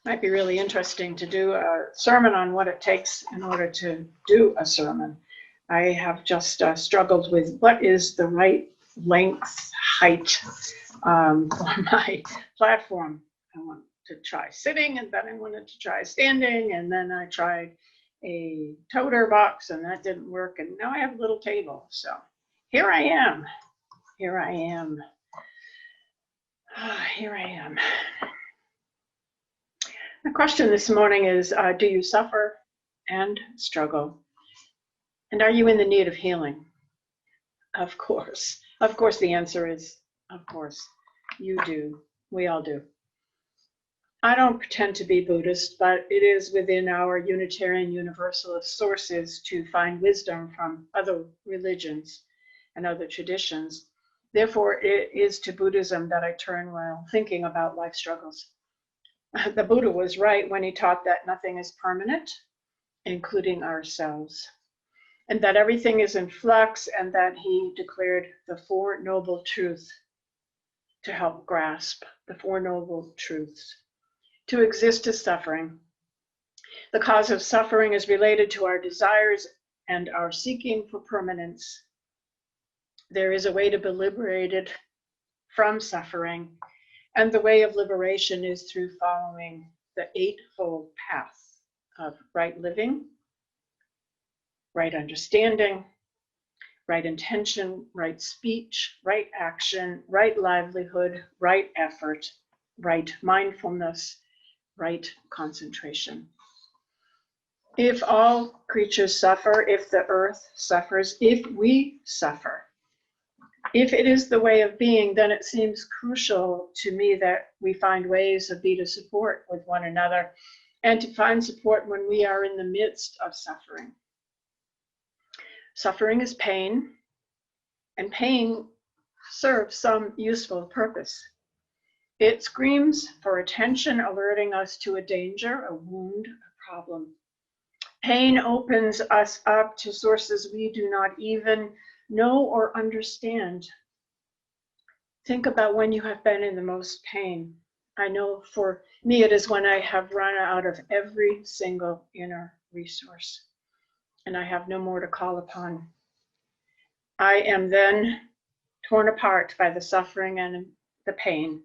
Might be really interesting to do a sermon on what it takes in order to do a sermon. I have just struggled with what is the right length, height for my platform. I want to try sitting, and then I wanted to try standing, and then I tried a toter box, and that didn't work. And now I have a little table. So here I am. Here I am. Here I am. The question this morning is, do you suffer and struggle? And are you in the need of healing? Of course. Of course, the answer is, of course, you do. We all do. I don't pretend to be Buddhist, but it is within our Unitarian Universalist sources to find wisdom from other religions and other traditions. Therefore, it is to Buddhism that I turn while thinking about life struggles. The Buddha was right when he taught that nothing is permanent, including ourselves, and that everything is in flux, and that he declared the Four Noble Truths to help grasp the Four Noble Truths. To exist is suffering. The cause of suffering is related to our desires and our seeking for permanence. There is a way to be liberated from suffering, and the way of liberation is through following the Eightfold Path of right living, right understanding, right intention, right speech, right action, right livelihood, right effort, right mindfulness, right concentration. If all creatures suffer, if the earth suffers, if we suffer, if it is the way of being, then it seems crucial to me that we find ways of being to support with one another, and to find support when we are in the midst of suffering. Suffering is pain, and pain serves some useful purpose. It screams for attention, alerting us to a danger, a wound, a problem. Pain opens us up to sources we do not even know or understand. Think about when you have been in the most pain. I know for me it is when I have run out of every single inner resource, and I have no more to call upon. I am then torn apart by the suffering and the pain,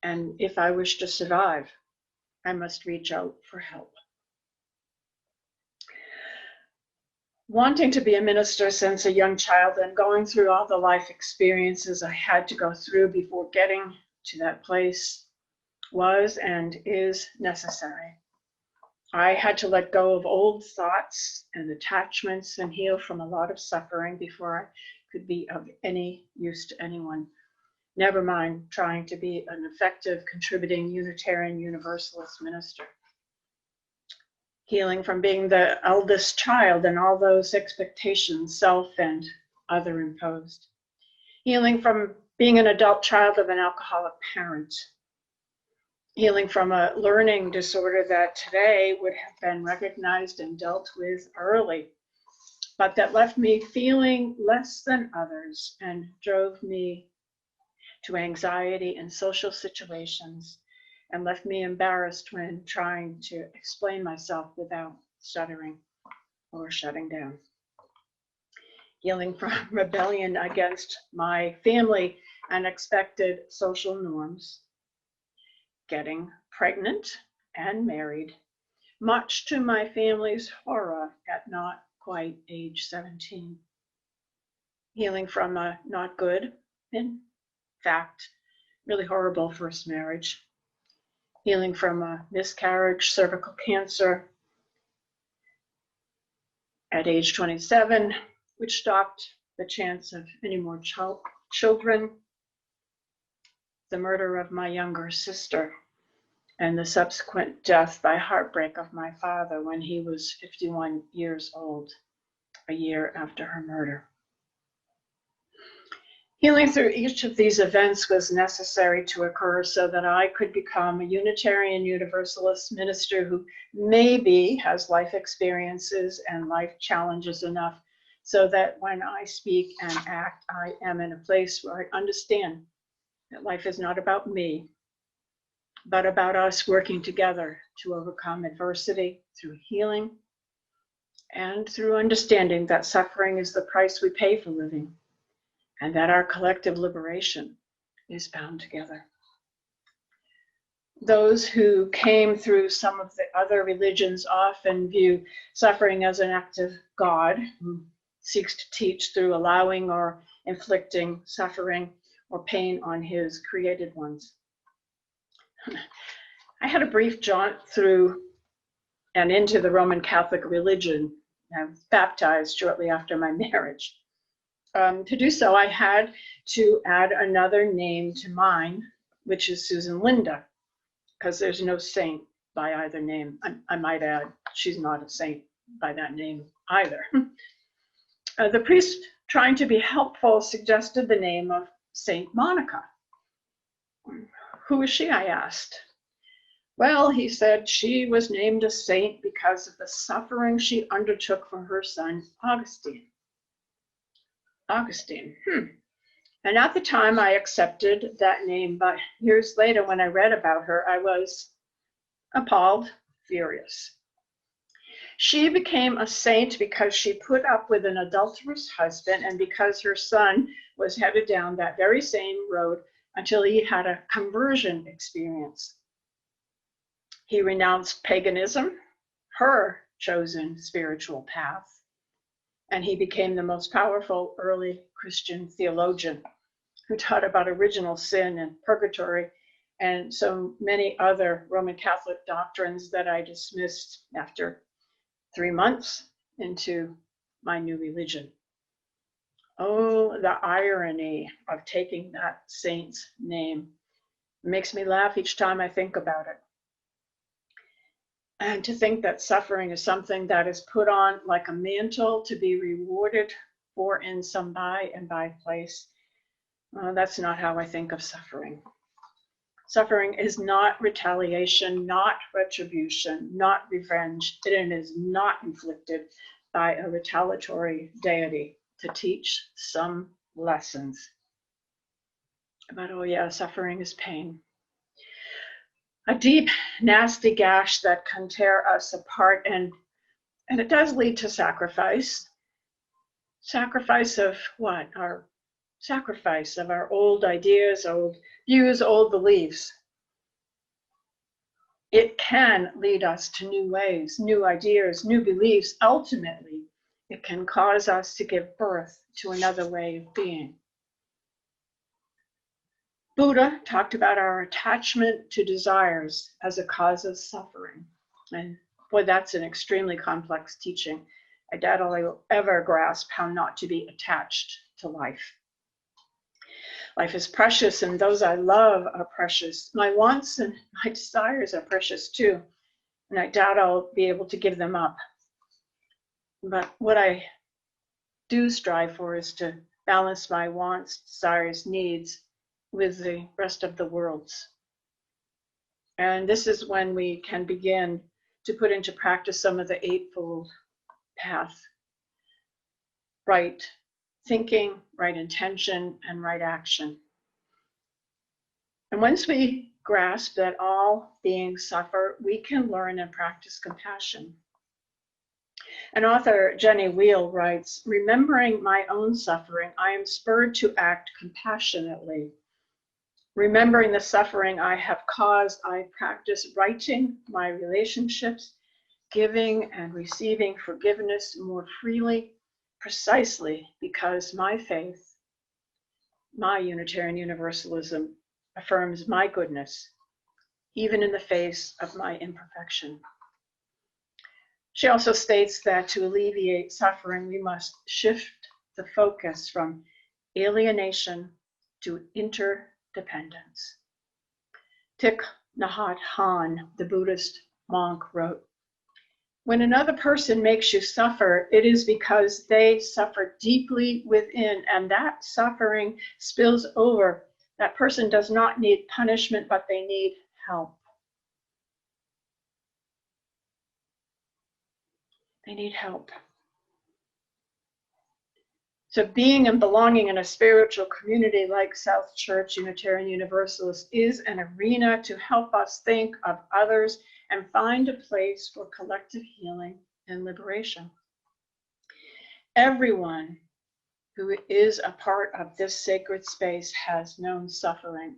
and if I wish to survive, I must reach out for help. Wanting to be a minister since a young child and going through all the life experiences I had to go through before getting to that place was and is necessary. I had to let go of old thoughts and attachments and heal from a lot of suffering before I could be of any use to anyone. Never mind trying to be an effective, contributing Unitarian Universalist minister. Healing from being the eldest child and all those expectations, self and other imposed. Healing from being an adult child of an alcoholic parent. Healing from a learning disorder that today would have been recognized and dealt with early, but that left me feeling less than others and drove me to anxiety in social situations, and left me embarrassed when trying to explain myself without stuttering or shutting down. Healing from rebellion against my family and expected social norms. Getting pregnant and married, much to my family's horror at not quite age 17. Healing from a not good, in fact, really horrible first marriage. Healing from a miscarriage, cervical cancer at age 27, which stopped the chance of any more children. The murder of my younger sister, and the subsequent death by heartbreak of my father when he was 51 years old, a year after her murder. Healing through each of these events was necessary to occur so that I could become a Unitarian Universalist minister who maybe has life experiences and life challenges enough so that when I speak and act, I am in a place where I understand that life is not about me, but about us working together to overcome adversity through healing and through understanding that suffering is the price we pay for living, and that our collective liberation is bound together. Those who came through some of the other religions often view suffering as an act of God who seeks to teach through allowing or inflicting suffering or pain on his created ones. I had a brief jaunt through and into the Roman Catholic religion. I was baptized shortly after my marriage. To do so, I had to add another name to mine, which is Susan Linda, because there's no saint by either name. I might add, she's not a saint by that name either. The priest, trying to be helpful, suggested the name of Saint Monica. Who is she, I asked. Well, he said she was named a saint because of the suffering she undertook for her son, Augustine. Augustine. And at the time, I accepted that name, but years later, when I read about her, I was appalled, furious. She became a saint because she put up with an adulterous husband and because her son was headed down that very same road until he had a conversion experience. He renounced paganism, her chosen spiritual path, and he became the most powerful early Christian theologian who taught about original sin and purgatory and so many other Roman Catholic doctrines that I dismissed after 3 months into my new religion. Oh, the irony of taking that saint's name. It makes me laugh each time I think about it. And to think that suffering is something that is put on like a mantle to be rewarded for in some by and by place. That's not how I think of suffering. Suffering is not retaliation, not retribution, not revenge. It is not inflicted by a retaliatory deity to teach some lessons. But oh yeah, suffering is pain. A deep, nasty gash that can tear us apart, and it does lead to sacrifice. Sacrifice of what? Our sacrifice of our old ideas, old views, old beliefs. It can lead us to new ways, new ideas, new beliefs. Ultimately, it can cause us to give birth to another way of being. Buddha talked about our attachment to desires as a cause of suffering. And boy, that's an extremely complex teaching. I doubt I'll ever grasp how not to be attached to life. Life is precious, and those I love are precious. My wants and my desires are precious too, and I doubt I'll be able to give them up. But what I do strive for is to balance my wants, desires, needs with the rest of the world's. And this is when we can begin to put into practice some of the eightfold path: right thinking, right intention, and right action. And once we grasp that all beings suffer, we can learn and practice compassion. And author Jenny Weil writes, remembering my own suffering, I am spurred to act compassionately. Remembering the suffering I have caused, I practice righting my relationships, giving and receiving forgiveness more freely, precisely because my faith, my Unitarian Universalism, affirms my goodness, even in the face of my imperfection. She also states that to alleviate suffering, we must shift the focus from alienation to interdependence. Thich Nhat Hanh, the Buddhist monk, wrote, when another person makes you suffer, it is because they suffer deeply within, and that suffering spills over. That person does not need punishment, but they need help. They need help. So being and belonging in a spiritual community like South Church Unitarian Universalist is an arena to help us think of others and find a place for collective healing and liberation. Everyone who is a part of this sacred space has known suffering,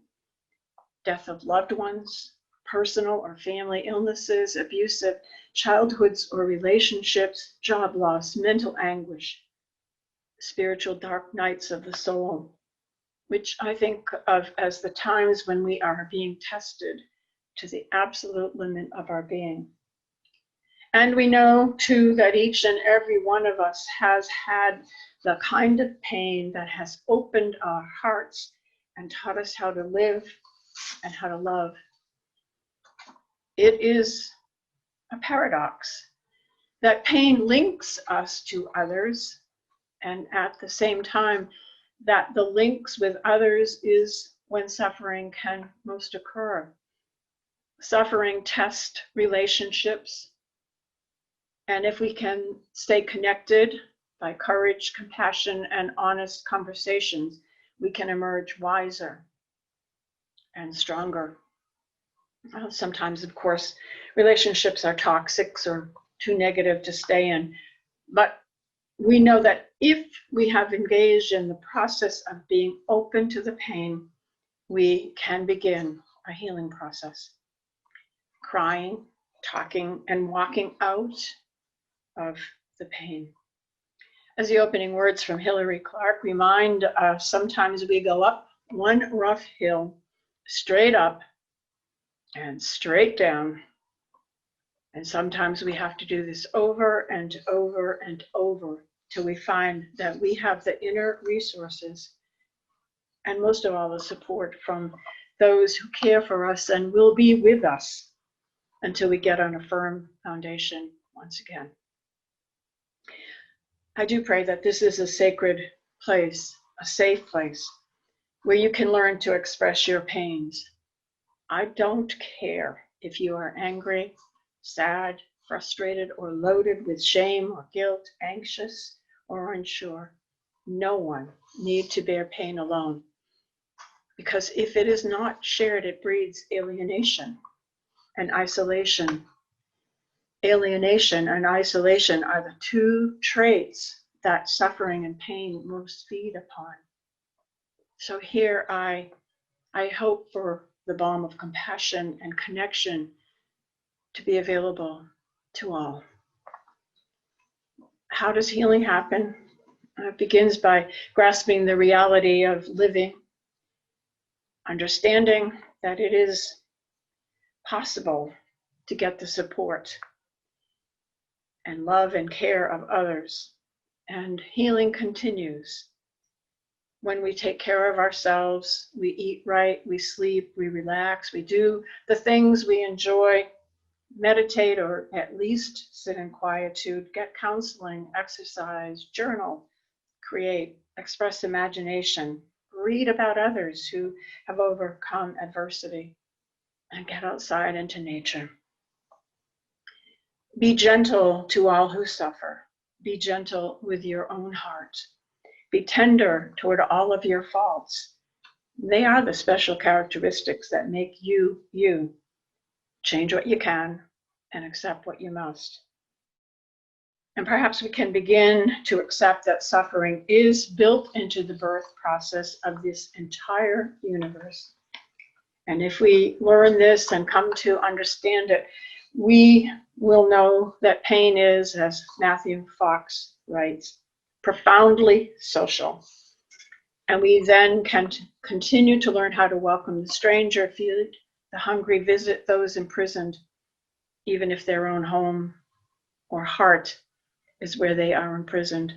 death of loved ones, personal or family illnesses, abusive childhoods or relationships, job loss, mental anguish, spiritual dark nights of the soul, which I think of as the times when we are being tested to the absolute limit of our being. And we know too that each and every one of us has had the kind of pain that has opened our hearts and taught us how to live and how to love. It is a paradox that pain links us to others, and at the same time that the links with others is when suffering can most occur. Suffering tests relationships, and if we can stay connected by courage, compassion, and honest conversations, we can emerge wiser and stronger. Sometimes, of course, relationships are toxic or too negative to stay in, but we know that if we have engaged in the process of being open to the pain, we can begin a healing process. Crying, talking, and walking out of the pain. As the opening words from Hilary Clark remind us, sometimes we go up one rough hill, straight up and straight down. And sometimes we have to do this over and over and over till we find that we have the inner resources and most of all the support from those who care for us and will be with us until we get on a firm foundation once again. I do pray that this is a sacred place, a safe place, where you can learn to express your pains. I don't care if you are angry, sad, frustrated, or loaded with shame or guilt, anxious or unsure. No one need to bear pain alone, because if it is not shared, it breeds alienation and isolation. Alienation and isolation are the two traits that suffering and pain most feed upon. So here I hope for the balm of compassion and connection to be available to all. How does healing happen? It begins by grasping the reality of living, understanding that it is possible to get the support and love and care of others. And healing continues. When we take care of ourselves, we eat right, we sleep, we relax, we do the things we enjoy, meditate or at least sit in quietude, get counseling, exercise, journal, create, express imagination, read about others who have overcome adversity, and get outside into nature. Be gentle to all who suffer. Be gentle with your own heart. Be tender toward all of your faults. They are the special characteristics that make you, you. Change what you can and accept what you must. And perhaps we can begin to accept that suffering is built into the birth process of this entire universe. And if we learn this and come to understand it, we will know that pain is, as Matthew Fox writes, profoundly social. And we then can continue to learn how to welcome the stranger, feed the hungry, visit those imprisoned, even if their own home or heart is where they are imprisoned.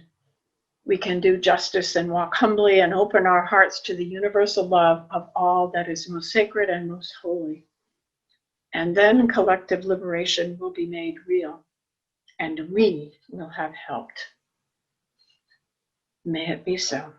We can do justice and walk humbly and open our hearts to the universal love of all that is most sacred and most holy. And then collective liberation will be made real, and we will have helped. May it be so.